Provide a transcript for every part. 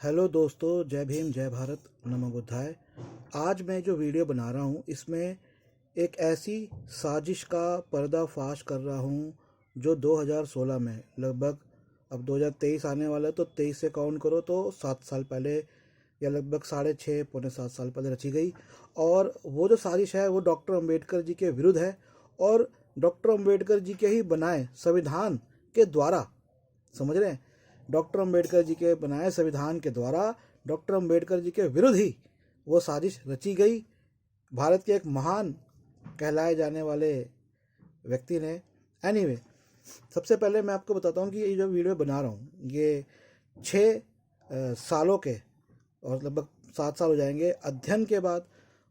Hello दोस्तों, जय भीम, जय भारत, नमो बुद्धाय। आज मैं जो वीडियो बना रहा हूँ इसमें एक ऐसी साजिश का पर्दाफाश कर रहा हूँ जो 2016 में लगभग, अब 2023 आने वाला है तो 23 से काउंट करो तो 7 साल पहले या लगभग 6.5 पौने 7 साल पहले रची गई। और वो जो साजिश है वो डॉक्टर अंबेडकर जी के विरुद्ध है और डॉक्टर अंबेडकर जी के ही बनाए संविधान के द्वारा, समझ रहे हैं, डॉक्टर अंबेडकर जी के बनाए संविधान के द्वारा डॉक्टर अंबेडकर जी के विरुद्ध ही वो साजिश रची गई। भारत के एक महान कहलाए जाने वाले व्यक्ति ने। एनीवे, सबसे पहले मैं आपको बताता हूँ कि ये जो वीडियो बना रहा हूँ ये 6 सालों के और लगभग 7 साल हो जाएंगे अध्ययन के बाद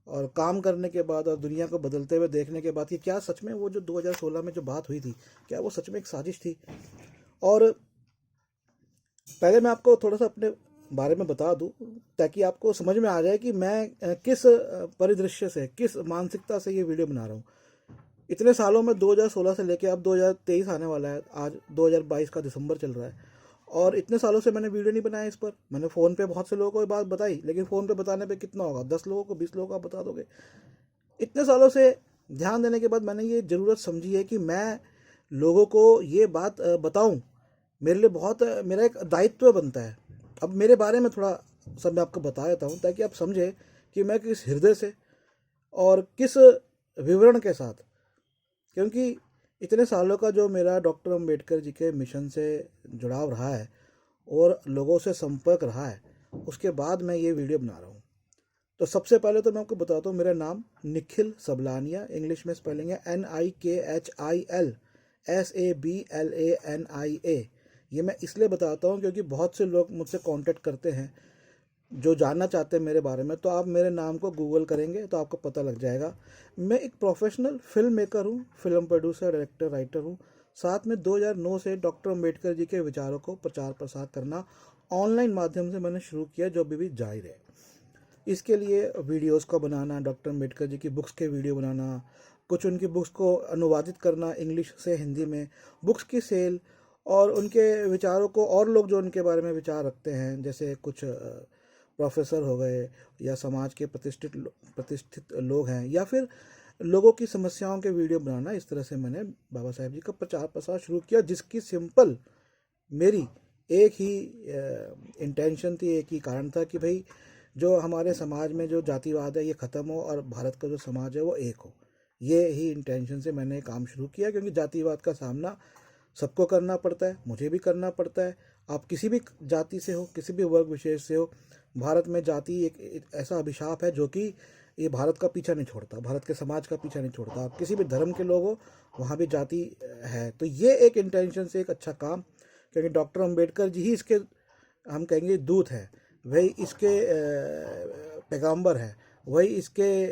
और काम करने के बाद और दुनिया को बदलते हुए देखने के बाद कि क्या सच में वो जो 2016 में जो बात हुई थी, क्या वो सच में एक साजिश थी। और पहले मैं आपको थोड़ा सा अपने बारे में बता दूं ताकि आपको समझ में आ जाए कि मैं किस परिदृश्य से, किस मानसिकता से ये वीडियो बना रहा हूँ। इतने सालों में 2016 से लेके अब 2023 आने वाला है, आज 2022 का दिसंबर चल रहा है और इतने सालों से मैंने वीडियो नहीं बनाया इस पर। मैंने फ़ोन पे बहुत से लोगों को ये बात बताई, लेकिन फ़ोन पे बताने पे कितना होगा, 10 लोगों को, 20 लोगों को आप बता दोगे। इतने सालों से ध्यान देने के बाद मैंने ये ज़रूरत समझी है कि मैं लोगों को ये बात बताऊं। मेरे लिए बहुत मेरा एक दायित्व बनता है। अब मेरे बारे में थोड़ा सब मैं आपको बता देता हूँ ताकि आप समझें कि मैं किस हृदय से और किस विवरण के साथ, क्योंकि इतने सालों का जो मेरा डॉक्टर अंबेडकर जी के मिशन से जुड़ाव रहा है और लोगों से संपर्क रहा है, उसके बाद मैं ये वीडियो बना रहा हूँ। तो सबसे पहले तो मैं आपको बताता हूँ, मेरा नाम निखिल सबलानिया, इंग्लिश में स्पेलिंग है NIKHIL SABLANIA। ये मैं इसलिए बताता हूँ क्योंकि बहुत से लोग मुझसे कांटेक्ट करते हैं जो जानना चाहते हैं मेरे बारे में। तो आप मेरे नाम को गूगल करेंगे तो आपको पता लग जाएगा। मैं एक प्रोफेशनल फिल्म मेकर हूँ, फिल्म प्रोड्यूसर, डायरेक्टर, राइटर हूँ। साथ में 2009 से डॉक्टर अंबेडकर जी के विचारों को प्रचार प्रसार करना ऑनलाइन माध्यम से मैंने शुरू किया, जो अभी भी जारी है। इसके लिए वीडियोस को बनाना, डॉक्टर अम्बेडकर जी की बुक्स के वीडियो बनाना, कुछ उनकी बुक्स को अनुवादित करना इंग्लिश से हिंदी में, बुक्स की सेल और उनके विचारों को, और लोग जो उनके बारे में विचार रखते हैं जैसे कुछ प्रोफेसर हो गए या समाज के प्रतिष्ठित लोग हैं या फिर लोगों की समस्याओं के वीडियो बनाना, इस तरह से मैंने बाबा साहेब जी का प्रचार प्रसार शुरू किया, जिसकी सिंपल मेरी एक ही इंटेंशन थी, एक ही कारण था कि भाई जो हमारे समाज में जो जातिवाद है ये ख़त्म हो और भारत का जो समाज है वो एक हो। ये ही इंटेंशन से मैंने काम शुरू किया, क्योंकि जातिवाद का सामना सबको करना पड़ता है, मुझे भी करना पड़ता है। आप किसी भी जाति से हो, किसी भी वर्ग विशेष से हो, भारत में जाति एक ऐसा अभिशाप है जो कि ये भारत का पीछा नहीं छोड़ता, भारत के समाज का पीछा नहीं छोड़ता। आप किसी भी धर्म के लोग हो, वहाँ भी जाति है। तो ये एक इंटेंशन से एक अच्छा काम, क्योंकि डॉक्टर अंबेडकर जी ही इसके, हम कहेंगे, दूत हैं। वही इसके पैगंबर है, वही इसके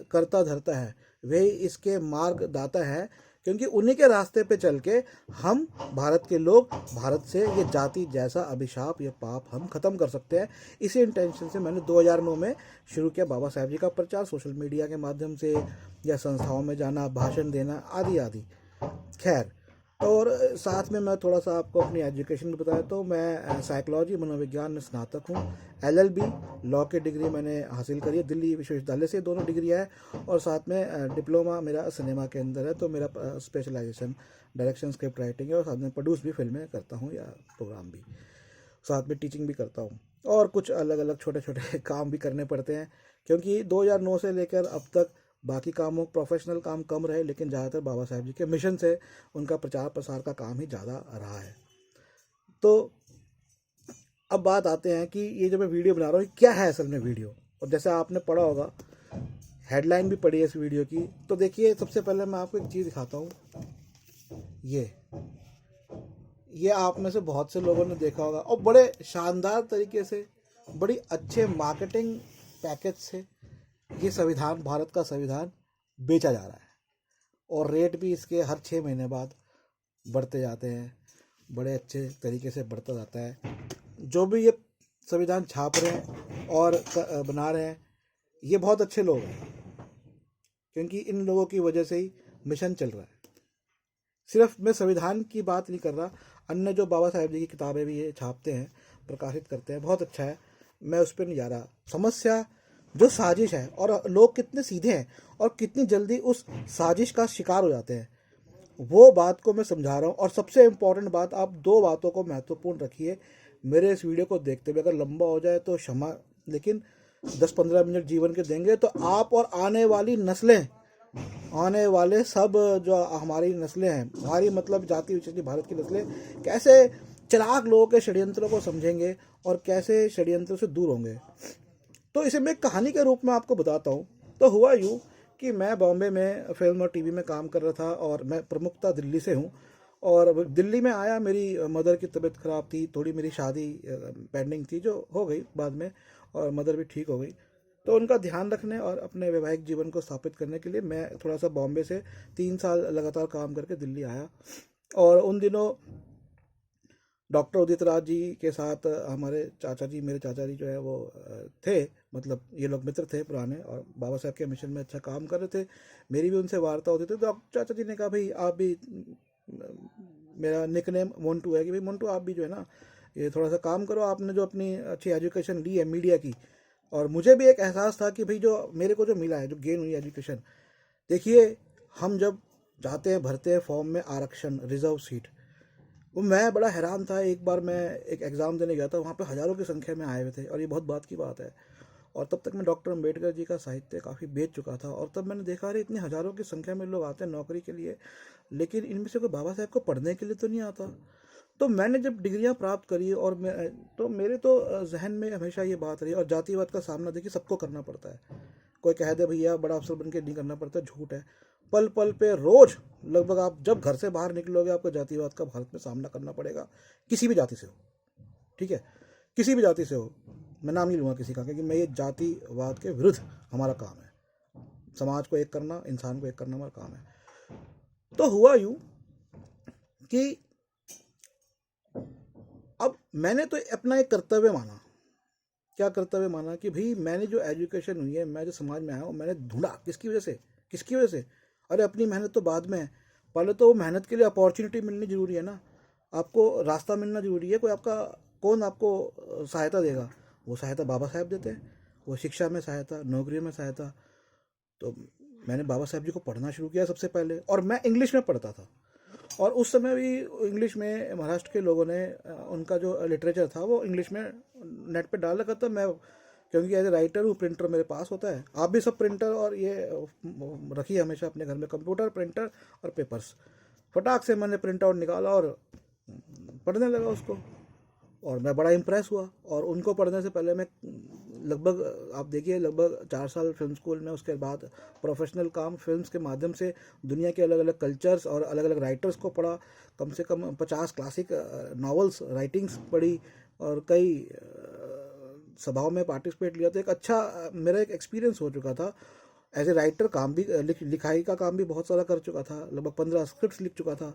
कर्ता धर्ता है, वही इसके मार्गदाता है। क्योंकि उन्हीं के रास्ते पे चल के हम भारत के लोग, भारत से ये जाति जैसा अभिशाप, ये पाप हम ख़त्म कर सकते हैं। इसी इंटेंशन से मैंने 2009 में शुरू किया बाबा साहेब जी का प्रचार, सोशल मीडिया के माध्यम से या संस्थाओं में जाना, भाषण देना, आदि आदि। खैर, और साथ में मैं थोड़ा सा आपको अपनी एजुकेशन भी बताया तो मैं साइकोलॉजी, मनोविज्ञान में स्नातक हूँ। LLB लॉ की डिग्री मैंने हासिल करी है दिल्ली विश्वविद्यालय से, दोनों डिग्रियाँ है। और साथ में डिप्लोमा मेरा सिनेमा के अंदर है, तो मेरा स्पेशलाइजेशन डायरेक्शन, स्क्रिप्ट राइटिंग है। और साथ में प्रोड्यूस भी फिल्में करता हूँ या प्रोग्राम भी, साथ में टीचिंग भी करता हूँ और कुछ अलग अलग छोटे छोटे काम भी करने पड़ते हैं, क्योंकि 2009 से लेकर अब तक बाकी कामों, प्रोफेशनल काम कम रहे, लेकिन ज़्यादातर बाबा साहेब जी के मिशन से उनका प्रचार प्रसार का काम ही ज़्यादा रहा है। तो अब बात आते हैं कि ये जो मैं वीडियो बना रहा हूँ क्या है असल में वीडियो। और जैसे आपने पढ़ा होगा, हेडलाइन भी पढ़ी है इस वीडियो की, तो देखिए सबसे पहले मैं आपको एक चीज़ दिखाता हूँ। ये आप में से बहुत से लोगों ने देखा होगा और बड़े शानदार तरीके से, बड़ी अच्छे मार्केटिंग पैकेज से ये संविधान, भारत का संविधान बेचा जा रहा है। और रेट भी इसके हर 6 महीने बाद बढ़ते जाते हैं, बड़े अच्छे तरीके से बढ़ता जाता है। जो भी ये संविधान छाप रहे हैं और बना रहे हैं, ये बहुत अच्छे लोग हैं, क्योंकि इन लोगों की वजह से ही मिशन चल रहा है। सिर्फ मैं संविधान की बात नहीं कर रहा, अन्य जो बाबा साहेब जी की किताबें भी ये छापते हैं, प्रकाशित करते हैं, बहुत अच्छा है, मैं उस पर नहीं जा रहा। समस्या जो साजिश है और लोग कितने सीधे हैं और कितनी जल्दी उस साजिश का शिकार हो जाते हैं, वो बात को मैं समझा रहा हूँ। और सबसे इम्पोर्टेंट बात, आप दो बातों को महत्वपूर्ण रखिए मेरे इस वीडियो को देखते हुए। अगर लंबा हो जाए तो क्षमा, लेकिन 10-15 मिनट जीवन के देंगे तो आप और आने वाली नस्लें, आने वाले सब जो हमारी नस्लें हैं, हमारी मतलब जाति विशेष भारत की नस्लें, कैसे चालाक लोगों के षड्यंत्रों को समझेंगे और कैसे षड्यंत्रों से दूर होंगे। तो इसे मैं कहानी के रूप में आपको बताता हूँ। तो हुआ यूँ कि मैं बॉम्बे में फिल्म और टीवी में काम कर रहा था और मैं प्रमुखता दिल्ली से हूँ। और दिल्ली में आया, मेरी मदर की तबीयत ख़राब थी, थोड़ी मेरी शादी पेंडिंग थी जो हो गई बाद में, और मदर भी ठीक हो गई। तो उनका ध्यान रखने और अपने वैवाहिक जीवन को स्थापित करने के लिए मैं थोड़ा सा बॉम्बे से 3 साल लगातार काम करके दिल्ली आया। और उन दिनों डॉक्टर उदित राज जी के साथ हमारे चाचा जी, मेरे चाचा जी जो है वो थे, मतलब ये लोग मित्र थे पुराने और बाबा साहब के मिशन में अच्छा काम कर रहे थे। मेरी भी उनसे वार्ता होती थी। तो चाचा जी ने कहा भाई आप भी, मेरा निकनेम मोन्टू है, कि भाई मोन्टू आप भी जो है ना ये थोड़ा सा काम करो, आपने जो अपनी अच्छी एजुकेशन ली है मीडिया की। और मुझे भी एक एहसास था कि भाई जो मेरे को जो मिला है, जो गेन हुई एजुकेशन, देखिए हम जब जाते हैं भरते हैं फॉर्म में आरक्षण रिजर्व सीट, वो मैं बड़ा हैरान था। एक बार मैं एक एग्ज़ाम देने गया था, वहाँ पे हज़ारों की संख्या में आए हुए थे और ये बहुत बात की बात है। और तब तक मैं डॉक्टर अम्बेडकर जी का साहित्य काफ़ी बेच चुका था और तब मैंने देखा अरे इतने हज़ारों की संख्या में लोग आते हैं नौकरी के लिए, लेकिन इनमें से कोई बाबा साहब को पढ़ने के लिए तो नहीं आता। तो मैंने जब डिग्रियां प्राप्त करी और तो मेरे तो जहन में हमेशा ये बात रही। और जातिवाद का सामना देखिए सबको करना पड़ता है, कोई कह दे भैया बड़ा अफसर बन के नहीं करना पड़ता, झूठ है। पल पल पे रोज लगभग आप जब घर से बाहर निकलोगे आपको जातिवाद का भारत में सामना करना पड़ेगा, किसी भी जाति से हो, ठीक है, किसी भी जाति से हो, मैं नाम नहीं लूँगा किसी का, क्योंकि मैं ये जातिवाद के विरुद्ध हमारा काम है। समाज को एक करना, इंसान को एक करना हमारा काम है। तो हुआ यूँ कि अब मैंने तो अपना एक कर्तव्य माना। क्या कर्तव्य माना कि भाई मैंने जो एजुकेशन हुई है, मैं जो समाज में आया हूँ, मैंने ढूंढा किसकी वजह से, किसकी वजह से। अरे अपनी मेहनत तो बाद में है, पहले तो मेहनत के लिए अपॉर्चुनिटी मिलनी जरूरी है ना, आपको रास्ता मिलना जरूरी है। कोई आपका, कौन आपको सहायता देगा? वो सहायता बाबा साहब देते हैं, वो शिक्षा में सहायता, नौकरियों में सहायता। तो मैंने बाबा साहब जी को पढ़ना शुरू किया सबसे पहले, और मैं इंग्लिश में पढ़ता था। और उस समय भी इंग्लिश में महाराष्ट्र के लोगों ने उनका जो लिटरेचर था वो इंग्लिश में नेट पे डाल रखा था। मैं क्योंकि एज ए राइटर हूँ, प्रिंटर मेरे पास होता है, आप भी सब प्रिंटर और ये रखिए हमेशा अपने घर में, कंप्यूटर, प्रिंटर और पेपर्स। फटाक से मैंने प्रिंट आउट निकाला और पढ़ने लगा उसको, और मैं बड़ा इम्प्रेस हुआ। और उनको पढ़ने से पहले मैं लगभग, आप देखिए, लगभग 4 साल फिल्म स्कूल में, उसके बाद प्रोफेशनल काम फिल्म्स के माध्यम से दुनिया के अलग अलग कल्चर्स और अलग अलग राइटर्स को पढ़ा। कम से कम 50 क्लासिक नॉवेल्स राइटिंग्स पढ़ी और कई सभाओं में पार्टिसिपेट लिया। तो एक अच्छा मेरा एक एक्सपीरियंस हो चुका था एज ए राइटर। काम भी, लिखाई का काम भी बहुत सारा कर चुका था, लगभग 15 स्क्रिप्ट्स लिख चुका था।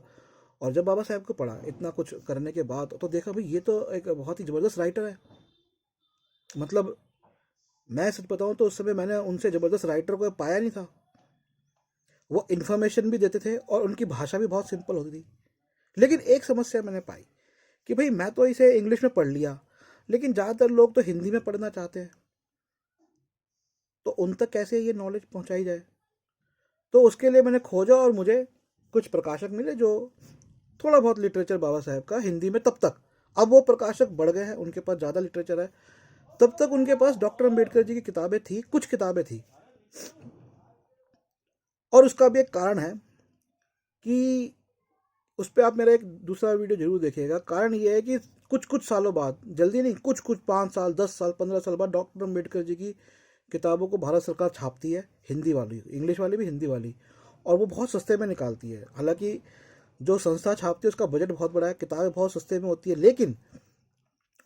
और जब बाबा साहब को पढ़ा इतना कुछ करने के बाद, तो देखा भाई ये तो एक बहुत ही ज़बरदस्त राइटर है। मतलब मैं सच बताऊं तो उस समय मैंने उनसे ज़बरदस्त राइटर को पाया नहीं था। वो इन्फॉर्मेशन भी देते थे और उनकी भाषा भी बहुत सिंपल होती थी। लेकिन एक समस्या मैंने पाई कि भाई मैं तो इसे इंग्लिश में पढ़ लिया, लेकिन ज़्यादातर लोग तो हिंदी में पढ़ना चाहते हैं, तो उन तक कैसे ये नॉलेज पहुंचाई जाए। तो उसके लिए मैंने खोजा और मुझे कुछ प्रकाशक मिले जो थोड़ा बहुत लिटरेचर बाबा साहब का हिंदी में, तब तक, अब वो प्रकाशक बढ़ गए हैं, उनके पास ज़्यादा लिटरेचर है, तब तक उनके पास डॉक्टर अम्बेडकर जी की किताबें थी, कुछ किताबें थी। और उसका भी एक कारण है कि उस पर आप मेरा एक दूसरा वीडियो जरूर देखिएगा। कारण ये है कि कुछ कुछ सालों बाद, जल्दी नहीं, कुछ कुछ 5 साल, 10 साल, 15 साल बाद डॉक्टर अम्बेडकर जी की किताबों को भारत सरकार छापती है, हिंदी वाली, इंग्लिश वाली भी, हिंदी वाली, और वो बहुत सस्ते में निकालती है। हालांकि जो संस्था छापती है उसका बजट बहुत बड़ा है, किताबें बहुत सस्ते में होती है, लेकिन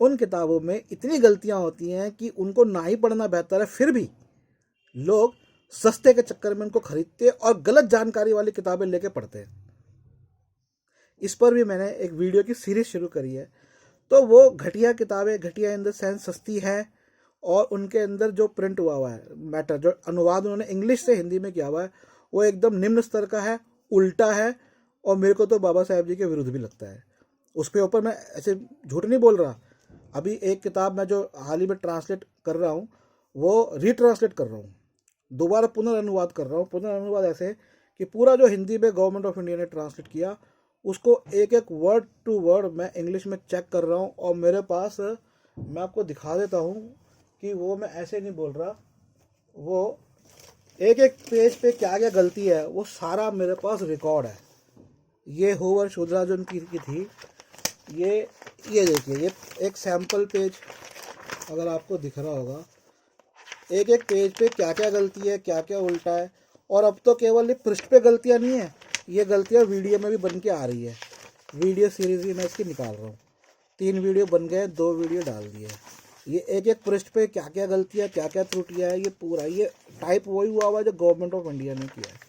उन किताबों में इतनी गलतियां होती हैं कि उनको ना ही पढ़ना बेहतर है। फिर भी लोग सस्ते के चक्कर में उनको खरीदते और गलत जानकारी वाली किताबें लेके पढ़ते हैं। इस पर भी मैंने एक वीडियो की सीरीज शुरू करी है। तो वो घटिया किताबें, घटिया इन द सेंस सस्ती है, और उनके अंदर जो प्रिंट हुआ है मैटर, जो अनुवाद उन्होंने इंग्लिश से हिंदी में किया हुआ है, वो एकदम निम्न स्तर का है, उल्टा है, और मेरे को तो बाबा साहब जी के विरुद्ध भी लगता है। उसके ऊपर मैं ऐसे झूठ नहीं बोल रहा, अभी एक किताब मैं जो हाल ही में ट्रांसलेट कर रहा हूँ वो रीट्रांसलेट कर रहा हूँ, दोबारा पुनर्अनुवाद कर रहा हूँ। पुनर्अनुवाद ऐसे कि पूरा जो हिंदी में गवर्नमेंट ऑफ इंडिया ने ट्रांसलेट किया उसको एक एक वर्ड टू वर्ड मैं इंग्लिश में चेक कर रहा हूँ, और मेरे पास, मैं आपको दिखा देता हूँ कि वो मैं ऐसे नहीं बोल रहा, वो एक एक पेज पे क्या क्या गलती है वो सारा मेरे पास रिकॉर्ड है। ये होवर शुद्रा जो उनकी की थी, ये देखिए, ये एक सैम्पल पेज अगर आपको दिख रहा होगा, एक एक पेज पे क्या क्या गलती है, क्या क्या उल्टा है। और अब तो केवल ये पृष्ठ पे गलतियाँ नहीं है, ये गलतियाँ वीडियो में भी बन के आ रही है। वीडियो सीरीज ही मैं इसकी निकाल रहा हूँ, 3 वीडियो बन गए, 2 वीडियो डाल दिए। ये एक एक पृष्ठ पे क्या क्या गलतियाँ, क्या क्या त्रुटियाँ है, ये पूरा ये टाइप वही हुआ हुआ जो गवर्नमेंट ऑफ इंडिया ने किया है।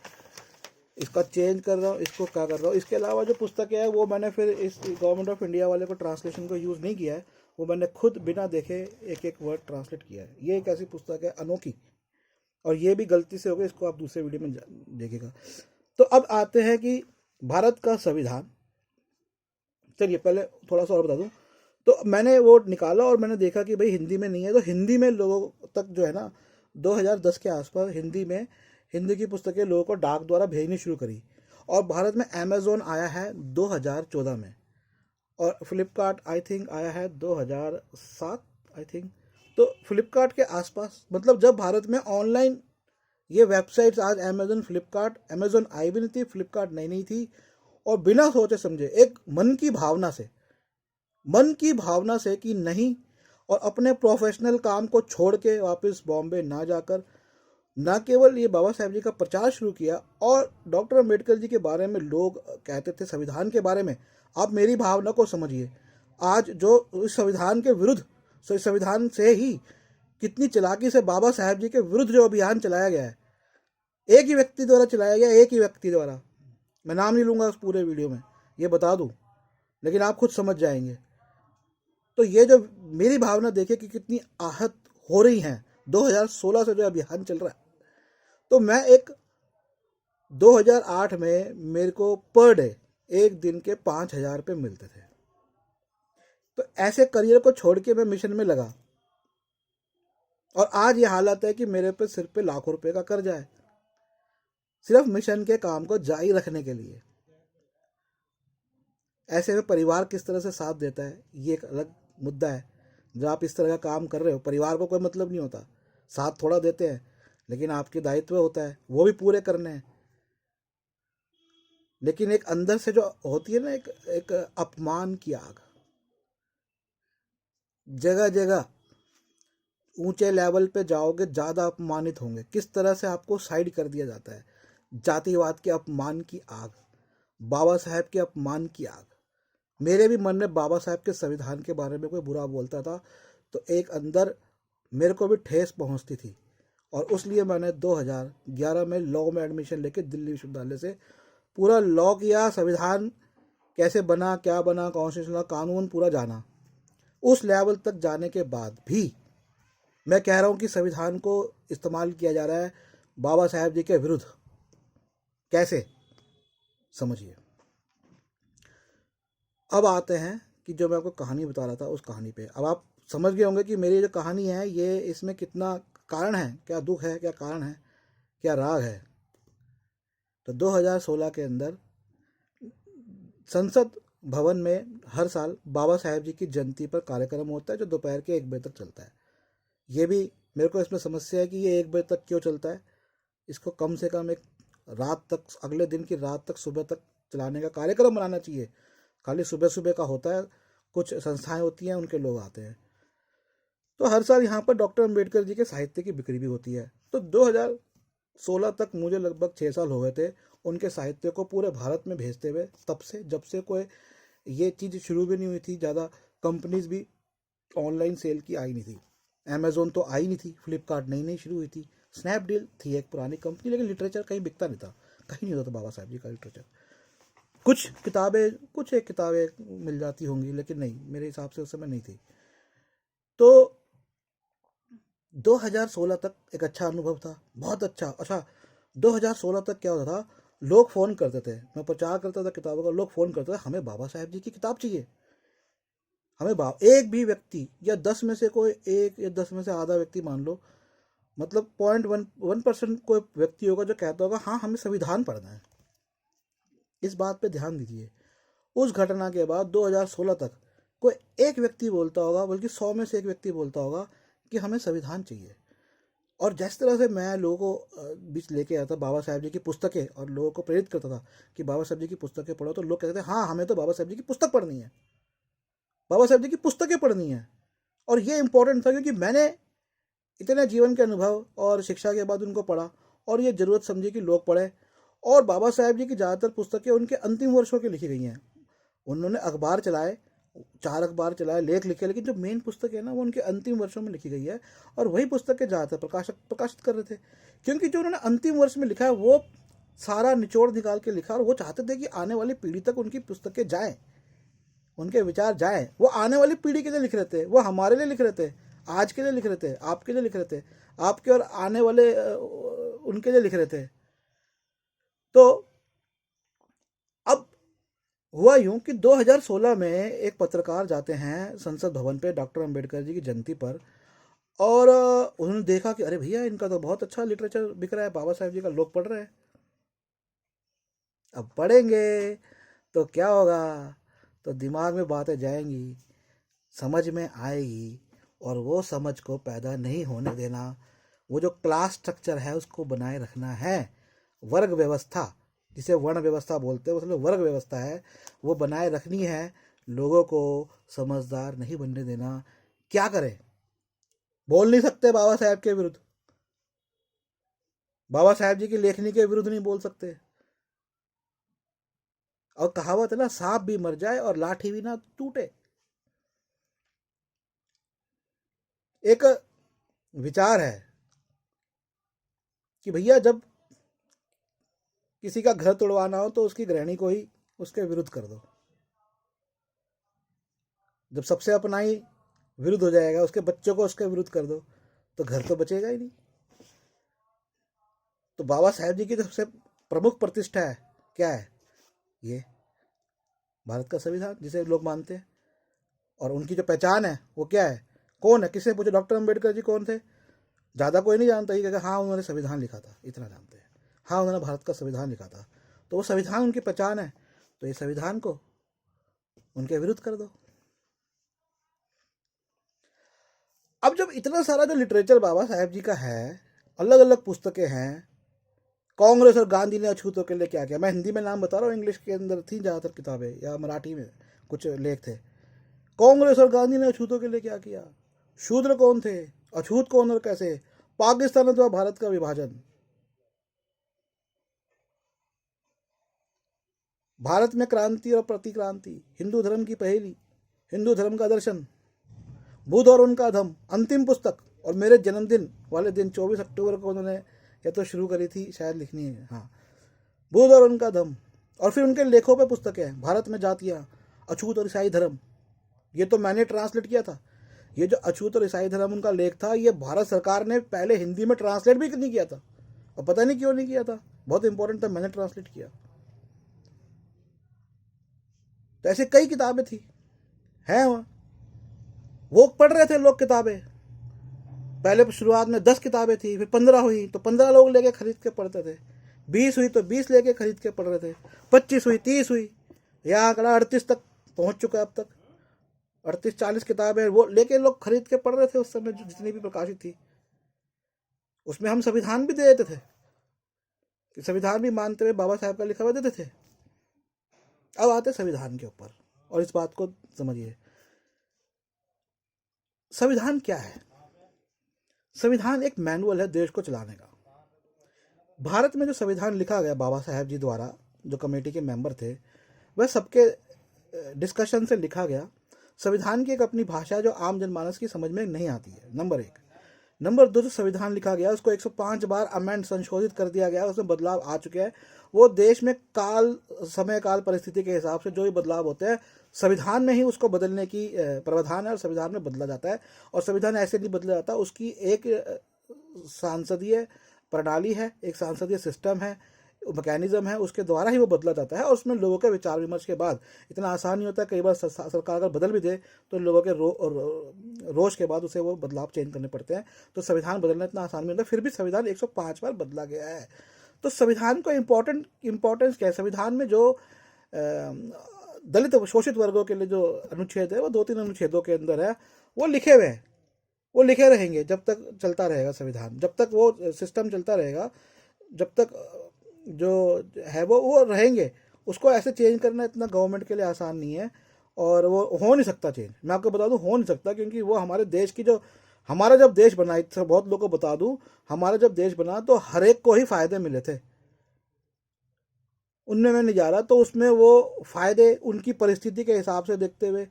इसका चेंज कर रहा हूँ, इसको क्या कर रहा हूँ। इसके अलावा जो पुस्तकें है वो मैंने फिर इस गवर्नमेंट ऑफ इंडिया वाले को ट्रांसलेशन को यूज़ नहीं किया है, वो मैंने खुद बिना देखे एक एक वर्ड ट्रांसलेट किया है। ये एक ऐसी पुस्तक है अनोखी, और ये भी गलती से हो गई, इसको आप दूसरे वीडियो में देखेगा। तो अब आते हैं कि भारत का संविधान। चलिए पहले थोड़ा सा और बता दूं, तो मैंने वो निकाला और मैंने देखा कि भाई हिंदी में नहीं है, तो हिंदी में लोगों तक जो है ना 2010 के आसपास हिंदी की पुस्तकें लोगों को डाक द्वारा भेजनी शुरू करी। और भारत में अमेज़ॉन आया है 2014 में, और फ्लिपकार्ट आई थिंक आया है 2007 आई थिंक। तो फ्लिपकार्ट के आसपास, मतलब जब भारत में ऑनलाइन ये वेबसाइट्स, आज अमेज़ॉन आई भी नहीं थी, फ्लिपकार्ट नहीं थी, और बिना सोचे समझे एक मन की भावना से कि नहीं, और अपने प्रोफेशनल काम को छोड़ के वापस बॉम्बे ना जाकर न केवल ये बाबा साहेब जी का प्रचार शुरू किया, और डॉक्टर अम्बेडकर जी के बारे में लोग कहते थे, संविधान के बारे में। आप मेरी भावना को समझिए, आज जो इस संविधान के विरुद्ध, संविधान से ही कितनी चालाकी से बाबा साहेब जी के विरुद्ध जो अभियान चलाया गया है, एक ही व्यक्ति द्वारा चलाया गया, एक ही व्यक्ति द्वारा, मैं नाम नहीं लूँगा उस पूरे वीडियो में, ये बता दूँ, लेकिन आप खुद समझ जाएंगे। तो ये जो मेरी भावना देखे कि कितनी आहत हो रही हैं, 2016 से जो अभियान चल रहा है। तो मैं 2008 में मेरे को पर डे एक दिन के 5,000 रुपये मिलते थे। तो ऐसे करियर को छोड़ के मैं मिशन में लगा, और आज ये हालत है कि मेरे पे सिर पे लाखों रुपए का कर्जा है, सिर्फ मिशन के काम को जारी रखने के लिए। ऐसे में परिवार किस तरह से साथ देता है, ये एक अलग मुद्दा है। जब आप इस तरह का काम कर रहे हो, परिवार को कोई मतलब नहीं होता, साथ थोड़ा देते हैं, लेकिन आपके दायित्व होता है वो भी पूरे करने हैं। लेकिन एक अंदर से जो होती है ना, एक अपमान की आग, जगह जगह ऊंचे लेवल पे जाओगे ज़्यादा अपमानित होंगे। किस तरह से आपको साइड कर दिया जाता है, जातिवाद के अपमान की आग, बाबा साहेब के अपमान की आग। मेरे भी मन में बाबा साहेब के संविधान के बारे में कोई बुरा बोलता था तो एक अंदर मेरे को भी ठेस पहुंचती थी, और उसलिए मैंने 2011 में लॉ में एडमिशन लेके दिल्ली विश्वविद्यालय से पूरा लॉ किया, संविधान कैसे बना, क्या बना, कॉन्स्टिट्यूशनल कानून पूरा जाना। उस लेवल तक जाने के बाद भी मैं कह रहा हूँ कि संविधान को इस्तेमाल किया जा रहा है बाबा साहेब जी के विरुद्ध। कैसे, समझिए। अब आते हैं कि जो मैं आपको कहानी बता रहा था उस कहानी पे। अब आप समझ गए होंगे कि मेरी जो कहानी है ये, इसमें कितना कारण है, क्या दुख है, क्या कारण है, क्या राग है। तो 2016 के अंदर संसद भवन में हर साल बाबा साहेब जी की जयंती पर कार्यक्रम होता है, जो दोपहर के 1 बजे तक चलता है। ये भी मेरे को इसमें समस्या है कि ये 1 बजे तक क्यों चलता है। इसको कम से कम एक रात तक, अगले दिन की रात तक, सुबह तक चलाने का कार्यक्रम बनाना चाहिए। खाली सुबह सुबह का होता है, कुछ संस्थाएं होती हैं, उनके लोग आते हैं। तो हर साल यहाँ पर डॉक्टर अम्बेडकर जी के साहित्य की बिक्री भी होती है। तो 2016 तक मुझे लगभग 6 साल हो गए थे उनके साहित्य को पूरे भारत में भेजते हुए। तब से, जब से कोई ये चीज़ शुरू भी नहीं हुई थी, ज़्यादा कंपनीज भी ऑनलाइन सेल की आई नहीं थी, अमेज़ॉन तो आई नहीं थी, फ्लिपकार्ट नई शुरू हुई थी, स्नैपडील थी एक पुरानी कंपनी, लेकिन लिटरेचर कहीं बिकता नहीं था, कहीं नहीं होता था बाबा साहब जी का लिटरेचर। कुछ एक किताबें मिल जाती होंगी, लेकिन नहीं, मेरे हिसाब से उस समय नहीं थी। तो 2016 तक एक अच्छा अनुभव था, बहुत अच्छा। 2016 तक क्या होता था, लोग फ़ोन करते थे, मैं प्रचार करता था किताबों का, लोग फ़ोन करते थे, हमें बाबा साहेब जी की किताब चाहिए, एक भी व्यक्ति या 10 में से कोई एक या 10 में से आधा व्यक्ति मान लो, मतलब 0.1% कोई व्यक्ति होगा जो कहता होगा हाँ हमें संविधान पढ़ना है। इस बात पे ध्यान दीजिए। उस घटना के बाद 2016 तक कोई एक व्यक्ति बोलता होगा, बल्कि 100 में से एक व्यक्ति बोलता होगा कि हमें संविधान चाहिए। और जिस तरह से मैं लोगों को बीच लेके आता बाबा साहेब जी की पुस्तकें और लोगों को प्रेरित करता था कि बाबा साहेब जी की पुस्तकें पढ़ो, तो लोग कहते थे हाँ हमें तो बाबा साहेब जी की पुस्तक पढ़नी है, बाबा साहेब जी की पुस्तकें पढ़नी है। और ये इंपॉर्टेंट था क्योंकि मैंने इतने जीवन के अनुभव और शिक्षा के बाद उनको पढ़ा और ये ज़रूरत समझी कि लोग पढ़े। और बाबा साहेब जी की ज़्यादातर पुस्तकें उनके अंतिम वर्षों की लिखी गई हैं। उन्होंने अखबार चलाए, 4 अखबार चलाए, लेख लिखे, लेकिन जो मेन पुस्तक है ना वो उनके अंतिम वर्षों में लिखी गई है। और वही पुस्तकें ज़्यादातर प्रकाशित कर रहे थे, क्योंकि जो उन्होंने अंतिम वर्ष में लिखा है वो सारा निचोड़ निकाल के लिखा, और वो चाहते थे कि आने वाली पीढ़ी तक उनकी पुस्तकें जाएँ, उनके विचार जाएँ। वो आने वाली पीढ़ी के लिए लिख रहे थे, वो हमारे लिए लिख रहे थे, आज के लिए लिख रहे थे, आपके लिए लिख रहे थे, आपके और आने वाले उनके लिए लिख रहे थे। तो अब हुआ यूं कि 2016 में एक पत्रकार जाते हैं संसद भवन पे डॉक्टर अंबेडकर जी की जयंती पर, और उन्होंने देखा कि अरे भैया इनका तो बहुत अच्छा लिटरेचर बिक रहा है, बाबा साहेब जी का लोग पढ़ रहे हैं। अब पढ़ेंगे तो क्या होगा, तो दिमाग में बातें जाएंगी, समझ में आएगी, और वो समझ को पैदा नहीं होने देना। वो जो क्लास स्ट्रक्चर है उसको बनाए रखना है। वर्ग व्यवस्था, जिसे वर्ण व्यवस्था बोलते हैं, मतलब वर्ग व्यवस्था है, वो बनाए रखनी है। लोगों को समझदार नहीं बनने देना। क्या करें, बोल नहीं सकते बाबा साहेब के विरुद्ध, बाबा साहेब जी की लेखनी के विरुद्ध नहीं बोल सकते। और कहावत है ना, सांप भी मर जाए और लाठी भी ना टूटे। एक विचार है कि भैया जब किसी का घर तोड़वाना हो तो उसकी गृहिणी को ही उसके विरुद्ध कर दो। जब सबसे अपनाई विरुद्ध हो जाएगा, उसके बच्चों को उसके विरुद्ध कर दो, तो घर तो बचेगा ही नहीं। तो बाबा साहेब जी की जो सबसे प्रमुख प्रतिष्ठा है क्या है, ये भारत का संविधान जिसे लोग मानते हैं। और उनकी जो पहचान है वो क्या है, कौन है, किससे पूछे डॉक्टर अंबेडकर जी कौन थे, ज़्यादा कोई नहीं जानता। ये हाँ उन्होंने संविधान लिखा था, इतना जानते हैं। हाँ उन्होंने भारत का संविधान लिखा था, तो वो संविधान उनकी पहचान है। तो ये संविधान को उनके विरुद्ध कर दो। अब जब इतना सारा जो लिटरेचर बाबा साहेब जी का है, अलग अलग पुस्तकें हैं, कांग्रेस और गांधी ने अछूतों के लिए क्या किया, मैं हिंदी में नाम बता रहा हूँ, इंग्लिश के अंदर थी ज़्यादातर किताबें, या मराठी में कुछ लेख थे। कांग्रेस और गांधी ने अछूतों के लिए क्या किया, शूद्र कौन थे, अछूत कौन और कैसे, पाकिस्तान अथवा भारत का विभाजन, भारत में क्रांति और प्रतिक्रांति, हिंदू धर्म की पहेली, हिंदू धर्म का दर्शन, बुद्ध और उनका धम्म, अंतिम पुस्तक। और मेरे जन्मदिन वाले दिन 24 अक्टूबर को उन्होंने या तो शुरू करी थी, शायद लिखनी है, हाँ, बुद्ध और उनका धम्म। और फिर उनके लेखों पे पुस्तकें हैं, भारत में जातियाँ, अछूत और ईसाई धर्म। ये तो मैंने ट्रांसलेट किया था। ये जो अछूत और ईसाई धर्म उनका लेख था, ये भारत सरकार ने पहले हिंदी में ट्रांसलेट भी नहीं किया था, और पता नहीं क्यों नहीं किया था, बहुत इंपॉर्टेंट था, मैंने ट्रांसलेट किया। तो ऐसे कई किताबें थी, हैं वहाँ, वो पढ़ रहे थे लोग किताबें। पहले शुरुआत में 10 किताबें थी, फिर 15 हुई तो 15 लोग लेके खरीद के पढ़ते थे, 20 हुई तो 20 लेके खरीद के पढ़ रहे थे, 25 हुई, 30 हुई, यह आंकड़ा 38 तक पहुंच चुका है अब तक। 38-40 किताबें वो लेके लोग खरीद के पढ़ रहे थे उस समय, जितनी भी प्रकाशित थी। उसमें हम संविधान भी दे देते थे, कि संविधान भी मानते हुए बाबा साहेब का लिखा हुआ देते थे। अब आते संविधान के ऊपर, और इस बात को समझिए, संविधान क्या है। संविधान एक मैनुअल है देश को चलाने का। भारत में जो संविधान लिखा गया बाबा साहेब जी द्वारा, जो कमेटी के मेंबर थे, वह सबके डिस्कशन से लिखा गया। संविधान की एक अपनी भाषा है जो आम जनमानस की समझ में नहीं आती है, नंबर 1। नंबर 2, जो संविधान लिखा गया उसको 105 बार अमेंड, संशोधित कर दिया गया, उसमें बदलाव आ चुके हैं। वो देश में समय काल परिस्थिति के हिसाब से जो भी बदलाव होते हैं, संविधान में ही उसको बदलने की प्रावधान है, और संविधान में बदला जाता है। और संविधान ऐसे नहीं बदला जाता, उसकी एक सांसदीय प्रणाली है, एक सांसदीय सिस्टम है, मैकेनिज्म है, उसके द्वारा ही वो बदला जाता है, और उसमें लोगों के विचार विमर्श के बाद। इतना आसान नहीं होता, कई बार सरकार अगर बदल भी दे तो लोगों के रोष के बाद उसे वो बदलाव चेंज करने पड़ते हैं। तो संविधान बदलना इतना आसान नहीं होता, फिर भी संविधान 105 बार बदला गया है। तो संविधान को इम्पोर्टेंस क्या है? संविधान में जो दलित शोषित वर्गों के लिए जो अनुच्छेद है वो 2-3 अनुच्छेदों के अंदर है, वो लिखे हुए हैं, वो लिखे रहेंगे जब तक चलता रहेगा संविधान, जब तक वो सिस्टम चलता रहेगा, जब तक जो है वो रहेंगे। उसको ऐसे चेंज करना इतना गवर्नमेंट के लिए आसान नहीं है, और वो हो नहीं सकता चेंज। मैं आपको बता दूं, हो नहीं सकता, क्योंकि वो हमारे देश की जो, हमारा जब देश बना, बहुत लोगों को बता दूं, हमारा जब देश बना तो हर एक को ही फायदे मिले थे, उनमें मैं नहीं जा रहा। तो उसमें वो फायदे उनकी परिस्थिति के हिसाब से देखते हुए,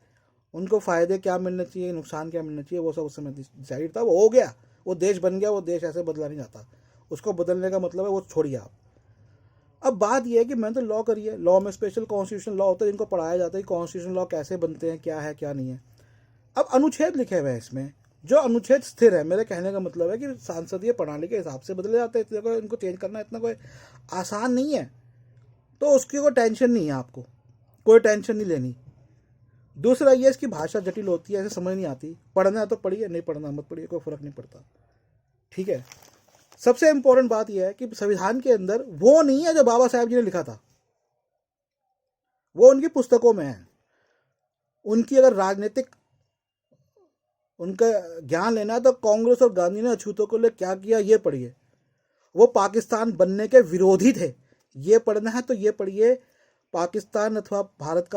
उनको फायदे क्या मिलने चाहिए, नुकसान क्या मिलना चाहिए, वो सब उस समय डिसाइड था। वो हो गया, वो देश बन गया। वो देश ऐसे बदला नहीं जाता, उसको बदलने का मतलब है वो छोड़िए आप। अब बात यह है कि मैंने तो लॉ करी है, लॉ में स्पेशल कॉन्स्टिट्यूशन लॉ होता है जिनको पढ़ाया जाता है कॉन्स्टिट्यूशन लॉ कैसे बनते हैं, क्या है क्या नहीं है। अब अनुच्छेद लिखे हुए हैं इसमें, जो अनुच्छेद स्थिर है, मेरे कहने का मतलब है कि सांसदीय प्रणाली के हिसाब से बदले जाते हैं, इतने कोई इनको चेंज करना इतना कोई आसान नहीं है। तो उसकी कोई टेंशन नहीं है, आपको कोई टेंशन नहीं लेनी। दूसरा ये, इसकी भाषा जटिल होती है, ऐसे समझ नहीं आती। पढ़ना है तो पढ़िए, नहीं पढ़ना मत पढ़िए, कोई फर्क नहीं पड़ता, ठीक है। सबसे इंपॉर्टेंट बात यह है कि संविधान के अंदर वो नहीं है जो बाबा साहेब जी ने लिखा था, वो उनकी पुस्तकों में है। उनकी अगर राजनीतिक उनका ज्ञान लेना है तो कांग्रेस और गांधी ने अछूतों को लिए क्या किया ये पढ़िए। वो पाकिस्तान बनने के विरोधी थे, ये पढ़ना है तो ये पढ़िए। पाकिस्तान अथवा भारत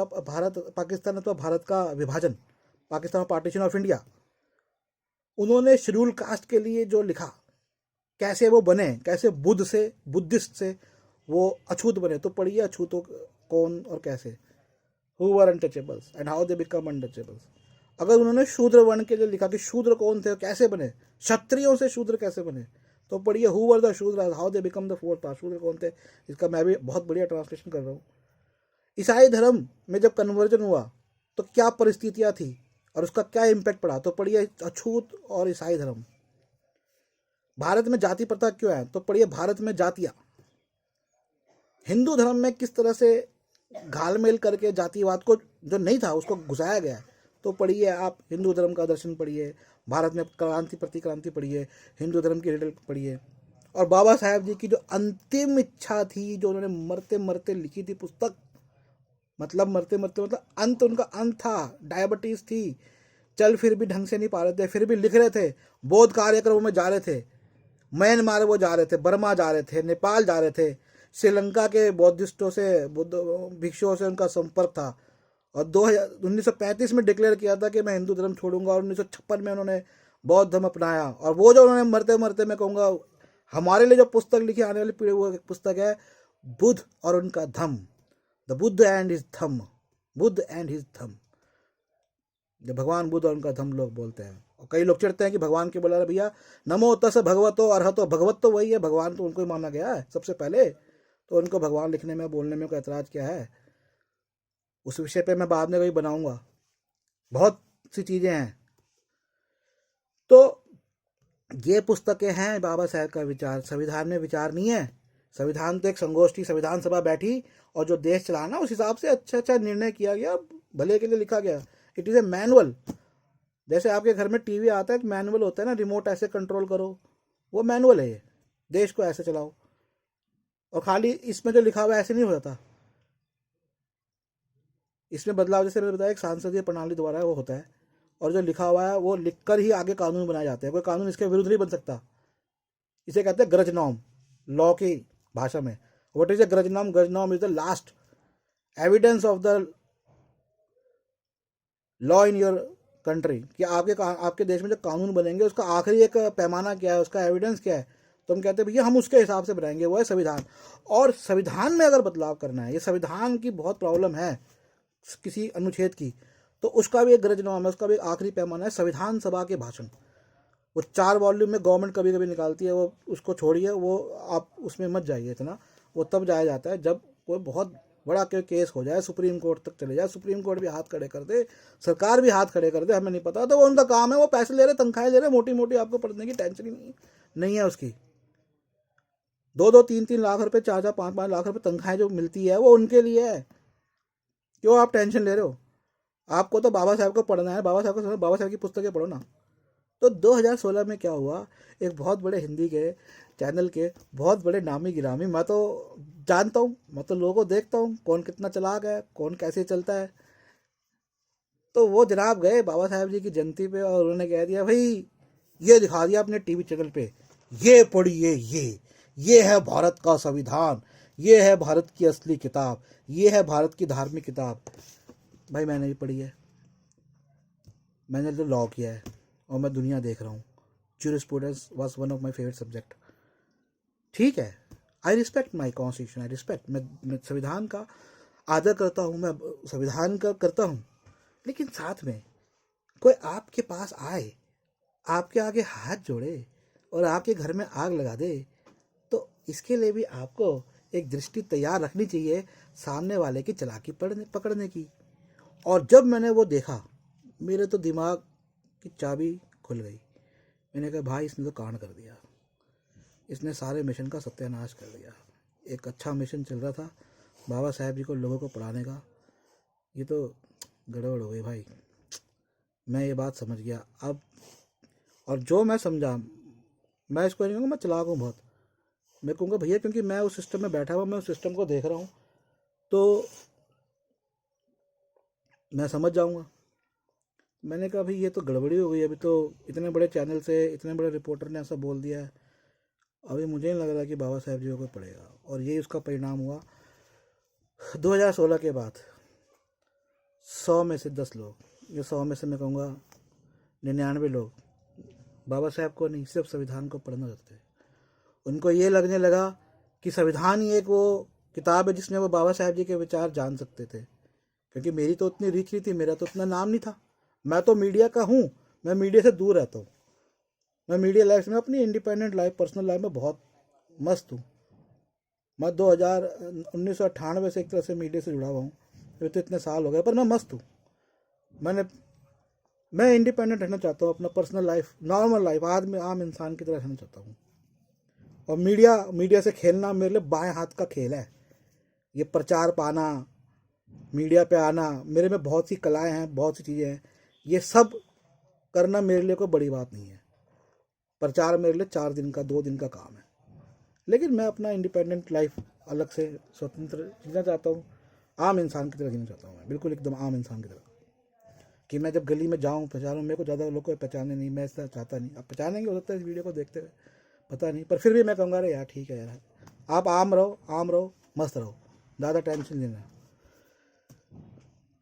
का विभाजन, पाकिस्तान पार्टीशन ऑफ इंडिया, उन्होंने शेड्यूल कास्ट के लिए जो लिखा, कैसे वो बने, कैसे बुद्धिस्ट से वो अछूत बने, तो पढ़िए अछूतों कौन और कैसे, who were untouchables and how they become untouchables. अगर उन्होंने शूद्र वर्ण के लिए लिखा कि शूद्र कौन थे, कैसे बने, क्षत्रियों से शूद्र कैसे बने, तो पढ़िए who were the Shudra how they become the fourth caste, Shudra कौन थे। इसका मैं भी बहुत बढ़िया ट्रांसलेशन कर रहा हूँ। ईसाई धर्म में जब कन्वर्जन हुआ तो क्या परिस्थितियां थी और उसका क्या इम्पैक्ट पड़ा, तो पढ़िए अछूत और ईसाई धर्म। भारत में जाति प्रथा क्यों है, तो पढ़िए भारत में जातियां। हिंदू धर्म में किस तरह से घालमेल करके जातिवाद को जो नहीं था उसको घुसाया गया है, तो पढ़िए आप हिंदू धर्म का दर्शन पढ़िए, भारत में क्रांति प्रतिक्रांति पढ़िए, हिंदू धर्म की रिडल पढ़िए। और बाबा साहेब जी की जो अंतिम इच्छा थी, जो उन्होंने मरते मरते लिखी थी पुस्तक, मतलब मरते मरते मतलब अंत, उनका अंत था, डायबिटीज थी, चल फिर भी ढंग से नहीं पा रहे थे, फिर भी लिख रहे थे, बौद्ध कार्यक्रमों में जा रहे थे, म्यांमार वो जा रहे थे, बर्मा जा रहे थे, नेपाल जा रहे थे, श्रीलंका के बौद्धिस्टों से, बुद्ध भिक्षुओं से उनका संपर्क था। और 1935 में डिक्लेयर किया था कि मैं हिंदू धर्म छोड़ूंगा, और 1956 में उन्होंने बौद्ध धर्म अपनाया। और वो जो उन्होंने मरते मरते, मैं कहूँगा हमारे लिए जो पुस्तक लिखी, आने वाली पीढ़ी, वो पुस्तक है बुद्ध और उनका Dhamma, the Buddha and his Dhamma, Buddha and his Dhamma. जब भगवान बुद्ध और उनका धम्म लोग बोलते हैं, और कई लोग चिढ़ते हैं कि भगवान के बोला भैया नमो तस् भगवतो अरहतो, भगवत तो वही है, भगवान तो उनको ही माना गया है सबसे पहले, तो उनको भगवान लिखने में बोलने में कोई ऐतराज क्या है। उस विषय पे मैं बाद में कभी बनाऊंगा, बहुत सी चीजें हैं। तो ये पुस्तकें हैं बाबा साहेब का विचार, संविधान में विचार नहीं है। संविधान तो एक संगोष्ठी, संविधान सभा बैठी और जो देश चलाना उस हिसाब से अच्छा अच्छा निर्णय किया गया, भले के लिए लिखा गया। It is a manual. जैसे आपके घर में टीवी आता है, एक मैनुअल होता है ना, रिमोट ऐसे कंट्रोल करो, वो मैनुअल है, ये देश को ऐसे चलाओ। और खाली इसमें जो लिखा हुआ है ऐसे नहीं हो जाता, इसमें बदलाव जैसे मैंने बताया एक सांसदीय प्रणाली द्वारा वो होता है, और जो लिखा हुआ है वो लिखकर ही आगे कानून बनाए जाते हैं। कोई कानून इसके विरुद्ध नहीं बन सकता। इसे कहते हैं ग्रज नॉर्म, लॉ की भाषा में। What is a grudge norm? Grudge norm is the last evidence of the law in your country, कि आपके देश में जो कानून बनेंगे उसका आखिरी एक पैमाना क्या है, उसका एविडेंस क्या है, तो हम कहते हैं भैया हम उसके हिसाब से बनाएंगे, वो है संविधान। और संविधान में अगर बदलाव करना है, ये संविधान की बहुत प्रॉब्लम है किसी अनुच्छेद की, तो उसका भी एक ग्रज नॉर्म है, उसका भी एक आखिरी पैमाना है, संविधान सभा के भाषण। वो 4 वॉल्यूम में गवर्नमेंट कभी कभी निकालती है, वो उसको छोड़िए, वो आप उसमें मत जाइए इतना। वो तब जाया जाता है जब कोई बहुत बड़ा केस हो जाए, सुप्रीम कोर्ट तक चले जाए, सुप्रीम कोर्ट भी हाथ खड़े कर दे, सरकार भी हाथ खड़े कर दे, हमें नहीं पता, तो वो उनका काम है, वो पैसे ले रहे, तनख्वाहें ले रहे, मोटी मोटी, आपको पढ़ने की टेंशन ही नहीं है उसकी। 2-2, 3-3 लाख रुपए, 4-4, 5-5 लाख रुपए तनख्वाहें जो मिलती है वो उनके लिए है। क्यों आप टेंशन ले रहे हो? आपको तो बाबा साहब को पढ़ना है, बाबा साहब की पुस्तकें पढ़ो ना। तो 2016 में क्या हुआ, एक बहुत बड़े हिंदी के चैनल के बहुत बड़े नामी गिरामी, मैं तो जानता हूँ, मैं तो लोगों को देखता हूँ कौन कितना चालाक है, कौन कैसे चलता है। तो वो जनाब गए बाबा साहब जी की जयंती पे और उन्होंने कह दिया भाई, ये दिखा दिया अपने टीवी चैनल पे, ये पढ़िए, ये है भारत का संविधान, ये है भारत की असली किताब, ये है भारत की धार्मिक किताब। भाई मैंने भी पढ़ी है, मैंने तो लॉ किया है और मैं दुनिया देख रहा हूँ। Jurisprudence was one of my favourite subject. ठीक है, I respect my constitution, I respect, मैं संविधान का आदर करता हूँ, मैं संविधान का करता हूँ। लेकिन साथ में कोई आपके पास आए, आपके आगे हाथ जोड़े और आपके घर में आग लगा दे, तो इसके लिए भी आपको एक दृष्टि तैयार रखनी चाहिए सामने वाले की चालाकी पकड़ने की। और जब मैंने वो देखा, मेरे तो दिमाग की चाबी खुल गई। मैंने कहा भाई इसने तो कांड कर दिया, इसने सारे मिशन का सत्यानाश कर दिया। एक अच्छा मिशन चल रहा था बाबा साहेब जी को लोगों को पढ़ाने का, ये तो गड़बड़ हो गई भाई। मैं ये बात समझ गया अब, और जो मैं समझा, मैं इसको नहीं कहूँगा मैं चालाक हूँ बहुत, मैं कहूँगा भैया क्योंकि मैं उस सिस्टम में बैठा हुआ, मैं उस सिस्टम को देख रहा हूँ तो मैं समझ जाऊँगा। मैंने कहा भाई ये तो गड़बड़ी हो गई, अभी तो इतने बड़े चैनल से इतने बड़े रिपोर्टर ने ऐसा बोल दिया है, अभी मुझे नहीं लग रहा कि बाबा साहेब जी को पड़ेगा। और यही उसका परिणाम हुआ। 2016 के बाद 100 में से 10 लोग, या 100 में से मैं कहूँगा 99 लोग बाबा साहेब को नहीं, सिर्फ संविधान को पढ़ना चाहते। उनको ये लगने लगा कि संविधान ही एक वो किताब है जिसमें वो बाबा साहेब जी के विचार जान सकते थे। क्योंकि मेरी तो उतनी रीच नहीं थी, मेरा तो उतना नाम नहीं था, मैं तो मीडिया का हूँ, मैं मीडिया से दूर रहता हूँ। मैं मीडिया लाइफ में, अपनी इंडिपेंडेंट लाइफ, पर्सनल लाइफ में बहुत मस्त हूँ। मैं 1998 से एक तरह से मीडिया से जुड़ा हुआ हूँ, तो इतने साल हो गए, पर मैं मस्त हूँ। मैं इंडिपेंडेंट रहना चाहता हूँ, अपना पर्सनल लाइफ, नॉर्मल लाइफ, आम इंसान की तरह रहना चाहता हूँ। और मीडिया से खेलना मेरे लिए बाएं हाथ का खेल है। ये प्रचार पाना, मीडिया पे आना, मेरे में बहुत सी कलाएं हैं, बहुत सी चीज़ें हैं, ये सब करना मेरे लिए कोई बड़ी बात नहीं है। प्रचार मेरे लिए 4 दिन का 2 दिन का काम है। लेकिन मैं अपना इंडिपेंडेंट लाइफ अलग से स्वतंत्र जीना चाहता हूँ, आम इंसान की तरह जीना चाहता हूँ मैं, बिल्कुल एकदम आम इंसान की तरह। कि मैं जब गली में जाऊँ पहचानूँ, मेरे को ज़्यादा लोग को पहचाने नहीं, मैं ऐसा चाहता नहीं। अब पहचानेंगे हो सकता है इस वीडियो को देखते हुए, पता नहीं, पर फिर भी मैं कहूँगा अरे यार ठीक है यार, आप आम रहो, मस्त रहो, ज़्यादा टेंशन लेना।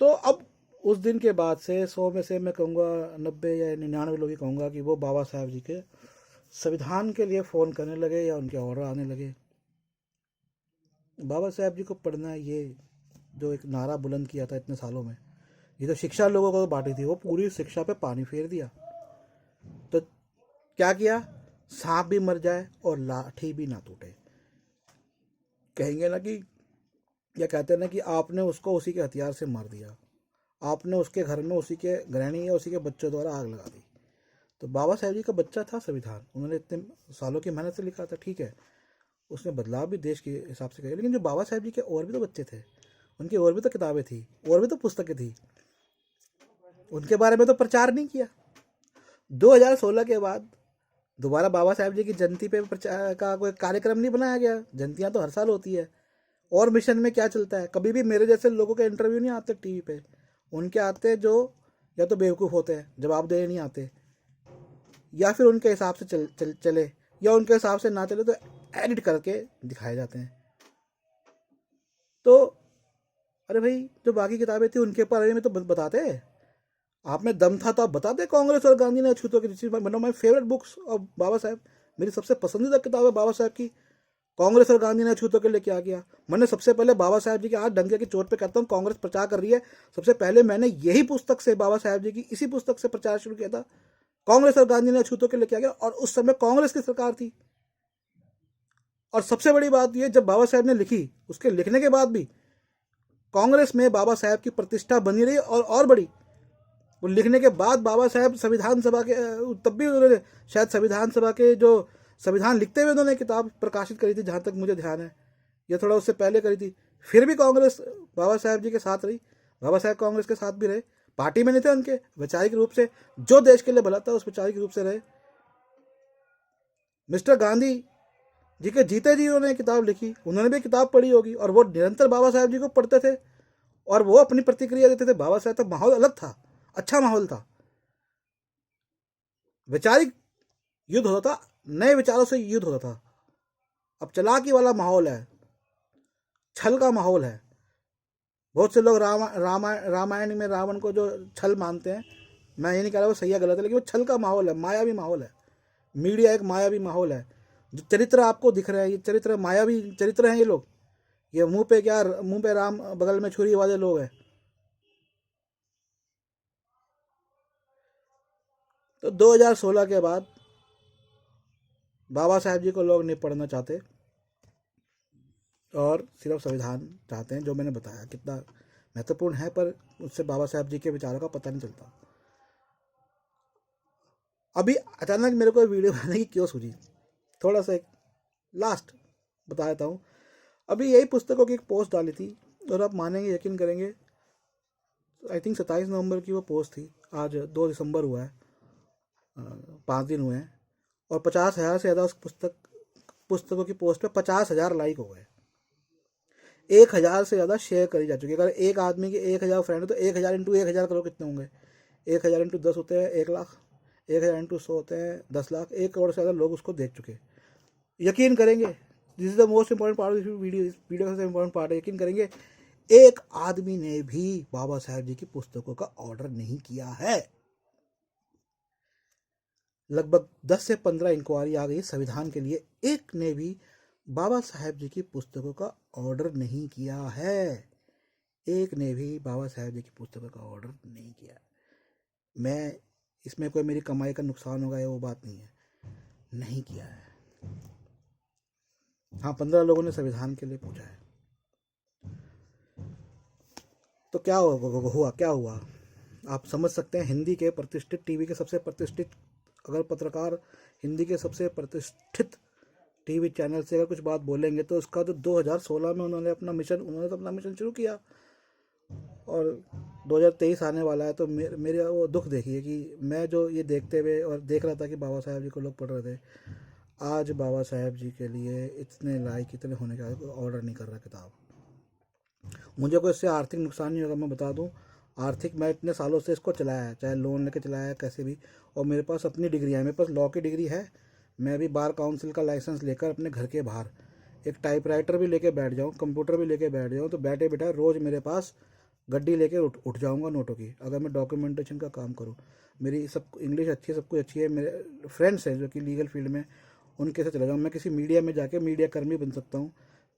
तो अब उस दिन के बाद से 100 में से मैं कहूँगा 90 या 99 लोग ही कहूँगा कि वो बाबा साहब जी के संविधान के लिए फ़ोन करने लगे या उनके ऑर्डर आने लगे। बाबा साहब जी को पढ़ना, ये जो एक नारा बुलंद किया था इतने सालों में, ये तो शिक्षा लोगों को बांटी थी, वो पूरी शिक्षा पे पानी फेर दिया। तो क्या किया, सांप भी मर जाए और लाठी भी ना टूटे। कहेंगे ना कि, या कहते हैं ना कि आपने उसको उसी के हथियार से मार दिया, आपने उसके घर में उसी के गृहिणी या उसी के बच्चों द्वारा आग लगा दी। तो बाबा साहब जी का बच्चा था संविधान, उन्होंने इतने सालों की मेहनत से लिखा था, ठीक है, उसने बदलाव भी देश के हिसाब से किया। लेकिन जो बाबा साहब जी के और भी तो बच्चे थे, उनकी और भी तो किताबें थी, और भी तो पुस्तकें थी, उनके बारे में तो प्रचार नहीं किया। 2016 के बाद दोबारा बाबा साहब जी की जयंती पे प्रचार का कोई कार्यक्रम नहीं बनाया गया। जयंतियाँ तो हर साल होती है। और मिशन में क्या चलता है, कभी भी मेरे जैसे लोगों के इंटरव्यू नहीं आते टीवी पे, उनके आते जो या तो बेवकूफ़ होते हैं, जवाब देने नहीं आते, या फिर उनके हिसाब से चले, या उनके हिसाब से ना चले तो एडिट करके दिखाए जाते हैं। तो अरे भाई, जो बाकी किताबें थी उनके बारे में तो बताते, आप में दम था तो आप बताते। कांग्रेस और गांधी ने अछूतों की, one of my favourite books of Baba Saheb, मेरी सबसे पसंदीदा किताब है बाबा साहब की, कांग्रेस और गांधी ने अछूतों के लिए क्या किया। मैंने सबसे पहले बाबा साहब जी के आज डंके की चोट पे कहता हूँ, कांग्रेस प्रचार कर रही है, सबसे पहले मैंने यही पुस्तक से, बाबा साहब जी की इसी पुस्तक से प्रचार शुरू किया था। कांग्रेस और गांधी ने अछूतों के लिए क्या किया, और उस समय कांग्रेस की सरकार थी। और सबसे बड़ी बात यह, जब बाबा साहब ने लिखी, उसके लिखने के बाद भी कांग्रेस में बाबा साहब की प्रतिष्ठा बनी रही और बड़ी। वो लिखने के बाद बाबा साहब संविधान सभा के, तब भी उन्होंने शायद संविधान सभा के जो संविधान लिखते हुए उन्होंने किताब प्रकाशित करी थी, जहाँ तक मुझे ध्यान है, या थोड़ा उससे पहले करी थी। फिर भी कांग्रेस बाबा साहेब जी के साथ रही, बाबा साहेब कांग्रेस के साथ भी रहे, पार्टी में नहीं थे उनके, वैचारिक रूप से जो देश के लिए भला था उस वैचारिक रूप से रहे। मिस्टर गांधी जी के जीते जी उन्होंने किताब लिखी, उन्होंने भी किताब पढ़ी होगी, और वो निरंतर बाबा साहेब जी को पढ़ते थे और वो अपनी प्रतिक्रिया देते थे। बाबा साहेब तक माहौल अलग था, अच्छा माहौल था, वैचारिक युद्ध होता था, नए विचारों से युद्ध होता था। अब चालाकी वाला माहौल है, छल का माहौल है। बहुत से लोग रामायण में रावण को जो छल मानते हैं, मैं ये नहीं कह रहा वो सही है गलत है, लेकिन वो छल का माहौल है, मायावी माहौल है। मीडिया एक मायावी माहौल है। जो चरित्र आपको दिख रहे हैं, ये चरित्र मायावी चरित्र हैं। ये लोग, ये मुंह पे राम बगल में छुरी वाले लोग हैं। तो 2016 के बाद बाबा साहेब जी को लोग नहीं पढ़ना चाहते और सिर्फ संविधान चाहते हैं, जो मैंने बताया कितना महत्वपूर्ण है, पर उससे बाबा साहेब जी के विचारों का पता नहीं चलता। अभी अचानक मेरे को वीडियो बनाने की क्यों सूझी, थोड़ा सा एक लास्ट बता देता हूँ। अभी यही पुस्तकों की एक पोस्ट डाली थी, और आप मानेंगे यकीन करेंगे, आई थिंक 27 नवंबर की वो पोस्ट थी, आज 2 दिसंबर हुआ है, 5 दिन हुए हैं, और 50,000 से ज़्यादा उस पुस्तकों की पोस्ट पे 50,000 लाइक हो गए। 1,000 से ज़्यादा शेयर करी जा चुकी है। अगर एक आदमी के 1,000 फ्रेंड है तो 1,000 इंटू 1,000 करो, कितने होंगे? 1,000 इंटू 10 होते हैं 1,00,000, 1,000 इंटू 100 होते हैं 10 लाख, 1 करोड़ से ज़्यादा लोग उसको देख चुके। यकीन करेंगे, this is the most important part of this video, इस वीडियो का सबसे इंपॉर्टेंट पार्ट है, यकीन करेंगे एक आदमी ने भी बाबा साहेब जी की पुस्तकों का ऑर्डर नहीं किया है। लगभग 10 से 15 इंक्वायरी आ गई संविधान के लिए, एक ने भी बाबा साहेब जी की पुस्तकों का ऑर्डर नहीं किया है। एक ने भी बाबा साहेब जी की पुस्तकों का ऑर्डर नहीं किया। मैं इसमें कोई मेरी कमाई का नुकसान होगा, वो बात नहीं है, नहीं किया है। हाँ, 15 लोगों ने संविधान के लिए पूछा है। तो क्या हुआ, क्या हुआ आप समझ सकते हैं। हिंदी के प्रतिष्ठित टीवी के सबसे प्रतिष्ठित, अगर पत्रकार हिंदी के सबसे प्रतिष्ठित टीवी चैनल से अगर कुछ बात बोलेंगे तो उसका तो 2016 में उन्होंने तो अपना मिशन शुरू किया, और 2023 आने वाला है। तो मेरे वो दुख देखिए कि मैं जो ये देखते हुए और देख रहा था कि बाबा साहेब जी को लोग पढ़ रहे थे, आज बाबा साहेब जी के लिए इतने लाइक इतने होने के बाद ऑर्डर नहीं कर रहा किताब। मुझे कोई इससे आर्थिक नुकसान नहीं होगा, मैं बता दूं। आर्थिक, मैं इतने सालों से इसको चलाया है, चाहे लोन लेके चलाया है कैसे भी, और मेरे पास अपनी डिग्री है, मेरे पास लॉ की डिग्री है। मैं भी बार काउंसिल का लाइसेंस लेकर अपने घर के बाहर एक टाइपराइटर भी लेके बैठ जाऊँ, कंप्यूटर भी लेके बैठ जाऊँ, तो बैठे बैठा रोज़ मेरे पास गड्डी लेके उठ जाऊँगा नोटों की, अगर मैं डॉक्यूमेंटेशन का काम करूँ। मेरी सब इंग्लिश अच्छी है, सब कुछ अच्छी है, मेरे फ्रेंड्स हैं जो कि लीगल फील्ड में, उनके साथ चला जाऊँ। मैं किसी मीडिया में जाके मीडिया कर्मी बन सकता हूँ,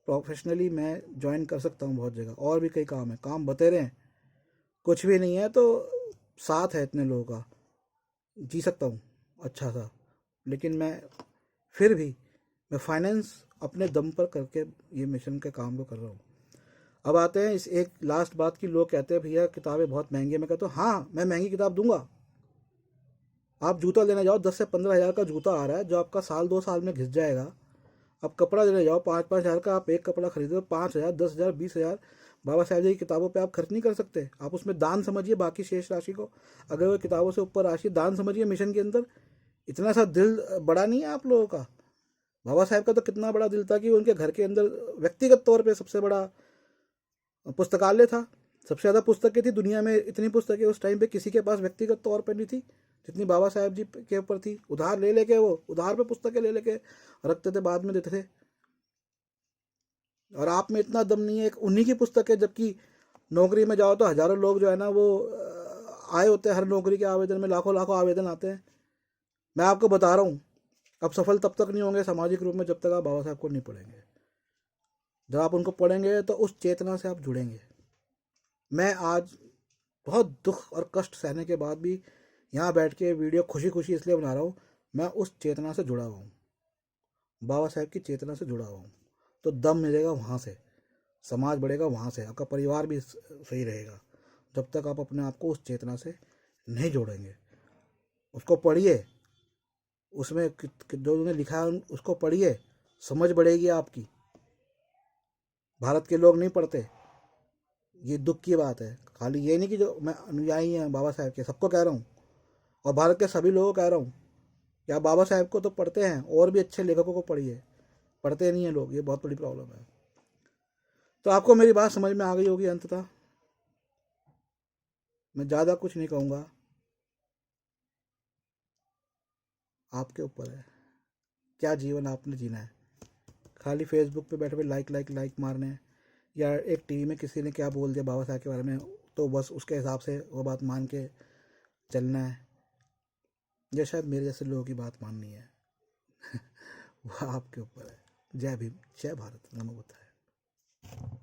प्रोफेशनली मैं ज्वाइन कर सकता हूँ बहुत जगह, और भी कई काम है, काम बतेरे हैं, कुछ भी नहीं है तो साथ है इतने लोगों का, जी सकता हूँ अच्छा सा। लेकिन मैं फिर भी मैं फाइनेंस अपने दम पर करके ये मिशन के काम को कर रहा हूँ। अब आते हैं इस एक लास्ट बात की, लोग कहते हैं भैया किताबें बहुत महंगी है। मैं कहता हूँ हाँ, मैं महंगी किताब दूंगा। आप जूता लेने जाओ, 10 से 15 हज़ार का जूता आ रहा है जो आपका 1-2 साल में घिस जाएगा। अब कपड़ा लेने जाओ, 5-5 हज़ार का आप एक कपड़ा खरीदो, 5,000, 10,000, 20,000 बाबा साहेब जी की किताबों पे आप खर्च नहीं कर सकते। आप उसमें दान समझिए बाकी शेष राशि को, अगर वो किताबों से ऊपर राशि दान समझिए मिशन के अंदर। इतना सा दिल बड़ा नहीं है आप लोगों का। बाबा साहेब का तो कितना बड़ा दिल था कि उनके घर के अंदर व्यक्तिगत तौर पे सबसे बड़ा पुस्तकालय था, सबसे ज़्यादा पुस्तकें थी दुनिया में। इतनी पुस्तकें उस टाइम पे किसी के पास व्यक्तिगत तौर पे नहीं थी जितनी बाबा साहेब जी के ऊपर थी। उधार ले लेके, वो उधार पे पुस्तकें ले लेके रखते थे, बाद में देते थे। और आप में इतना दम नहीं है, एक उन्हीं की पुस्तक है, जबकि नौकरी में जाओ तो हज़ारों लोग जो है ना वो आए होते हैं, हर नौकरी के आवेदन में लाखों लाखों आवेदन आते हैं। मैं आपको बता रहा हूँ, अब सफल तब तक नहीं होंगे सामाजिक रूप में जब तक आप बाबा साहब को नहीं पढ़ेंगे। जब आप उनको पढ़ेंगे तो उस चेतना से आप जुड़ेंगे। मैं आज बहुत दुख और कष्ट सहने के बाद भी यहाँ बैठ के वीडियो खुशी खुशी इसलिए बना रहा हूँ, मैं उस चेतना से जुड़ा हुआ हूँ, बाबा साहेब की चेतना से जुड़ा हुआ हूँ। तो दम मिलेगा वहाँ से, समाज बढ़ेगा वहाँ से, आपका परिवार भी सही रहेगा जब तक आप अपने आप को उस चेतना से नहीं जोड़ेंगे। उसको पढ़िए, उसमें जो उन्होंने लिखा है उसको पढ़िए, समझ बढ़ेगी आपकी। भारत के लोग नहीं पढ़ते, ये दुख की बात है। खाली ये नहीं कि जो मैं अनुयायी हैं बाबा साहेब के, सबको कह रहा हूँ, और भारत के सभी लोगों को कह रहा हूँ कि आप बाबा साहेब को तो पढ़ते हैं, और भी अच्छे लेखकों को पढ़िए, पढ़ते नहीं हैं लोग, ये बहुत बड़ी प्रॉब्लम है। तो आपको मेरी बात समझ में आ गई होगी अंततः। मैं ज़्यादा कुछ नहीं कहूँगा, आपके ऊपर है क्या जीवन आपने जीना है। खाली फेसबुक पे बैठे हुए लाइक लाइक लाइक मारने हैं, या एक टीवी में किसी ने क्या बोल दिया बाबा साहब के बारे में, तो बस उसके हिसाब से वो बात मान के चलना है, या शायद मेरे जैसे लोगों की बात माननी है। वो आपके ऊपर है। जय भीम, जय भारत, नमो बुद्धाय।